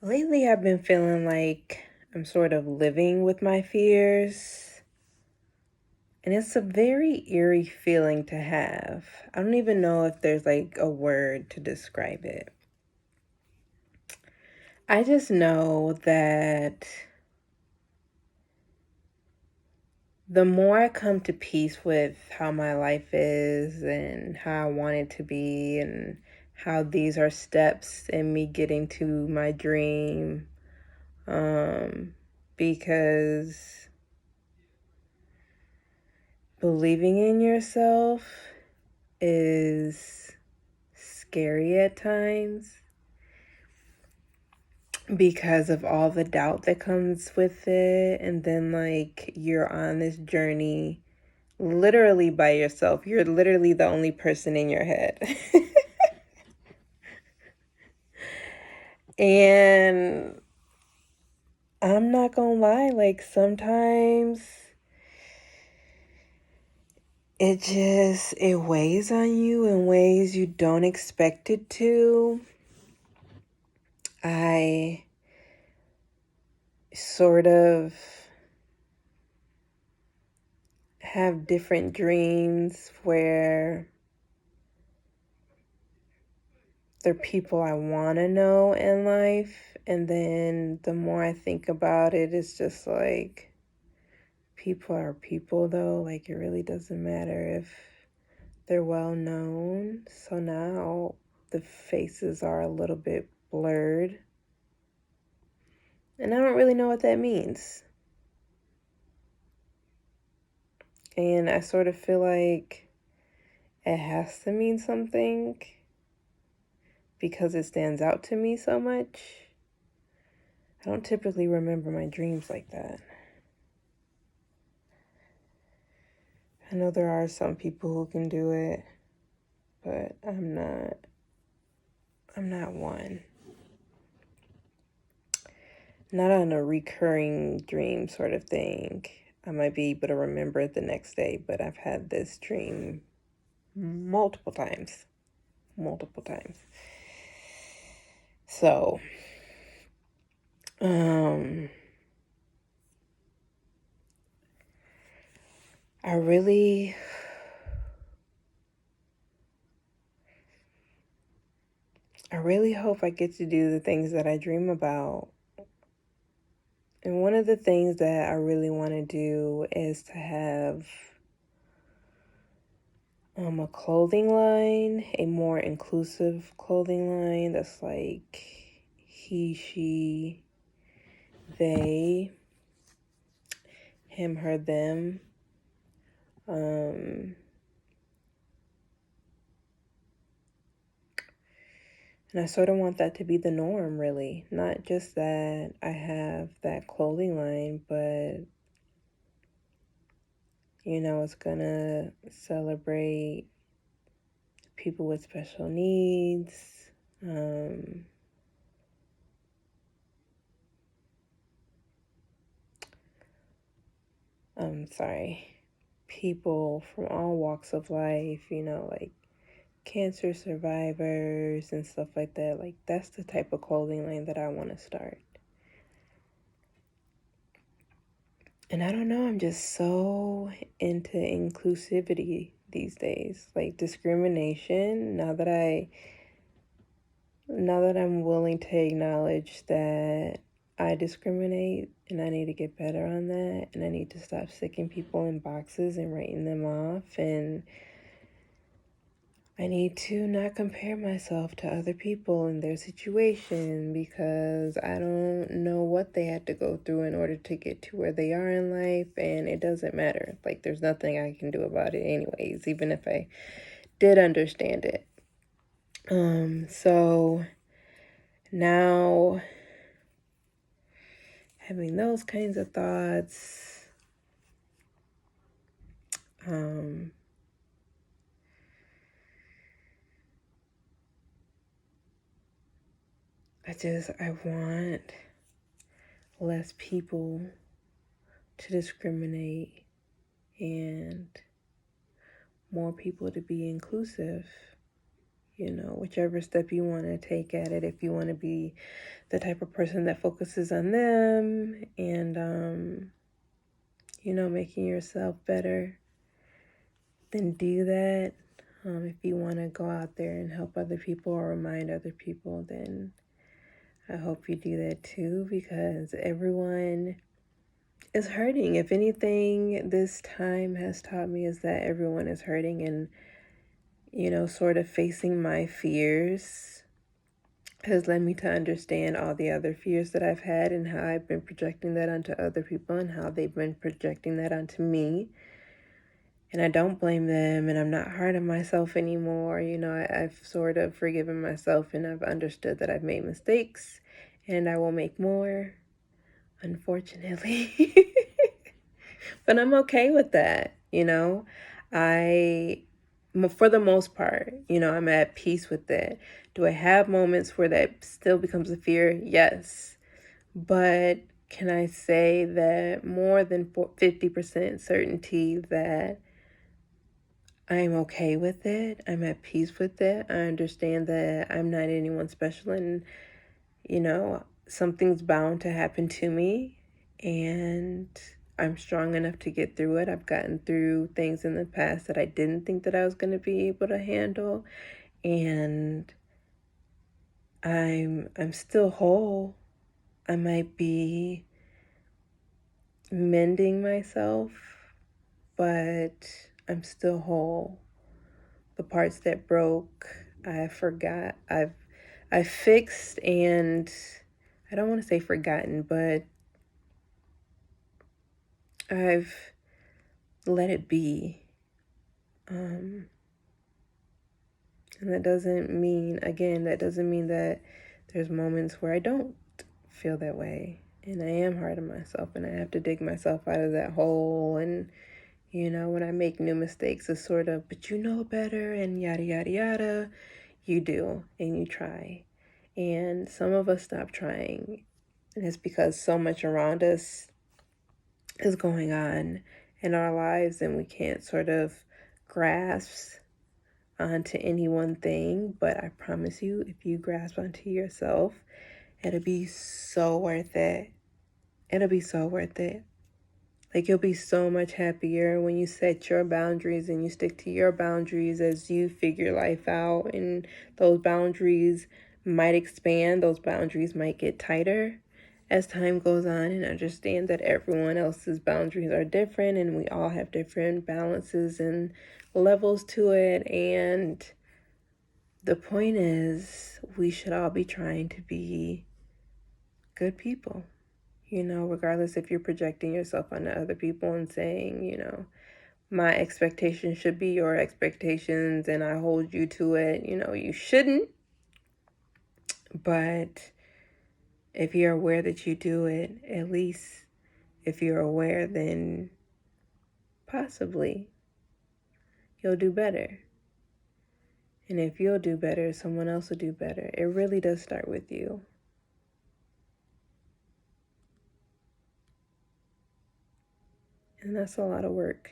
Lately, I've been feeling like I'm sort of living with my fears, and it's a very eerie feeling to have. I don't even know if there's like a word to describe it. I just know that the more I come to peace with how my life is and how I want it to be, and how these are steps in me getting to my dream, because believing in yourself is scary at times because of all the doubt that comes with it. And then, like, you're on this journey literally by yourself. You're literally the only person in your head. And I'm not gonna lie, like, sometimes it weighs on you in ways you don't expect it to. I sort of have different dreams where they're people I want to know in life. And then the more I think about it, it's just like, people are people though. Like, it really doesn't matter if they're well known. So now the faces are a little bit blurred. And I don't really know what that means. And I sort of feel like it has to mean something because it stands out to me so much. I don't typically remember my dreams like that. I know there are some people who can do it, but I'm not one. Not on a recurring dream sort of thing. I might be able to remember it the next day, but I've had this dream multiple times. Multiple times. So, I really hope I get to do the things that I dream about. And one of the things that I really want to do is to have a clothing line, a more inclusive clothing line that's like he, she, they, him, her, them. And I sort of want that to be the norm, really. Not just that I have that clothing line, but, it's gonna celebrate people with special needs. People from all walks of life, like cancer survivors and stuff like that. Like, that's the type of clothing line that I want to start. And I don't know, I'm just so into inclusivity these days. Like, discrimination, now that I'm willing to acknowledge that I discriminate and I need to get better on that, and I need to stop sticking people in boxes and writing them off, and I need to not compare myself to other people and their situation, because I don't know what they had to go through in order to get to where they are in life, and it doesn't matter. Like, there's nothing I can do about it anyways, even if I did understand it. So now, having those kinds of thoughts, I want less people to discriminate and more people to be inclusive, whichever step you want to take at it. If you want to be the type of person that focuses on them and, making yourself better, then do that. If you want to go out there and help other people or remind other people, then I hope you do that too, because everyone is hurting. If anything, this time has taught me is that everyone is hurting, and, sort of facing my fears has led me to understand all the other fears that I've had and how I've been projecting that onto other people and how they've been projecting that onto me. And I don't blame them, and I'm not hard on myself anymore. I've sort of forgiven myself, and I've understood that I've made mistakes and I will make more, unfortunately. But I'm okay with that. I, for the most part, I'm at peace with it. Do I have moments where that still becomes a fear? Yes. But can I say that more than 50% certainty that I'm okay with it? I'm at peace with it. I understand that I'm not anyone special, and, something's bound to happen to me, and I'm strong enough to get through it. I've gotten through things in the past that I didn't think that I was going to be able to handle, and I'm still whole. I might be mending myself, but I'm still whole. The parts that broke, I forgot. I've fixed, and I don't want to say forgotten, but I've let it be. And that doesn't mean that there's moments where I don't feel that way. And I am hard on myself, and I have to dig myself out of that hole. And, when I make new mistakes, it's sort of, but you know better, and yada, yada, yada. You do, and you try. And some of us stop trying. And it's because so much around us is going on in our lives, and we can't sort of grasp onto any one thing. But I promise you, if you grasp onto yourself, it'll be so worth it. It'll be so worth it. Like, you'll be so much happier when you set your boundaries and you stick to your boundaries as you figure life out. And those boundaries might expand, those boundaries might get tighter as time goes on, and understand that everyone else's boundaries are different, and we all have different balances and levels to it. And the point is, we should all be trying to be good people. Regardless if you're projecting yourself onto other people and saying, my expectations should be your expectations and I hold you to it. You shouldn't. But if you're aware that you do it, at least if you're aware, then possibly you'll do better. And if you'll do better, someone else will do better. It really does start with you. And that's a lot of work.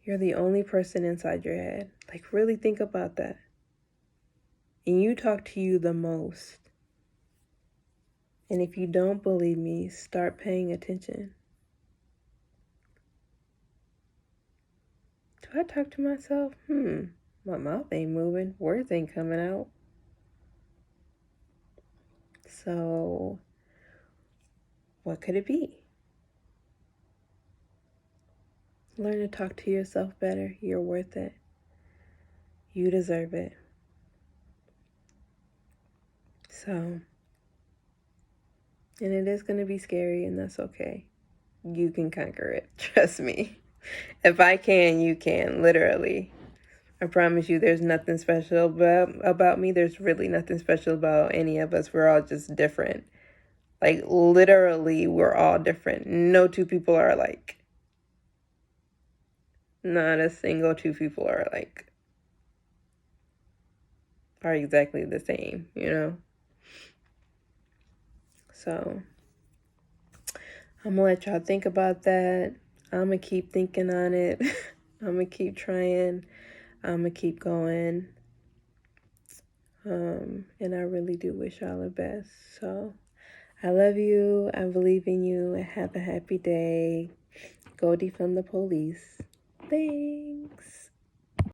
You're the only person inside your head. Like, really think about that. And you talk to you the most. And if you don't believe me, start paying attention. Do I talk to myself? My mouth ain't moving. Words ain't coming out. So, what could it be? Learn to talk to yourself better. You're worth it. You deserve it. So, and it is going to be scary, and that's okay. You can conquer it. Trust me. If I can, you can. Literally. I promise you, there's nothing special about me. There's really nothing special about any of us. We're all just different. Like, literally, we're all different. No two people are alike. Not a single two people are alike. Are exactly the same, So, I'm gonna let y'all think about that. I'm gonna keep thinking on it. I'm gonna keep trying. I'm going to keep going. And I really do wish y'all the best. So I love you. I believe in you. Have a happy day. Go defund the police. Thanks.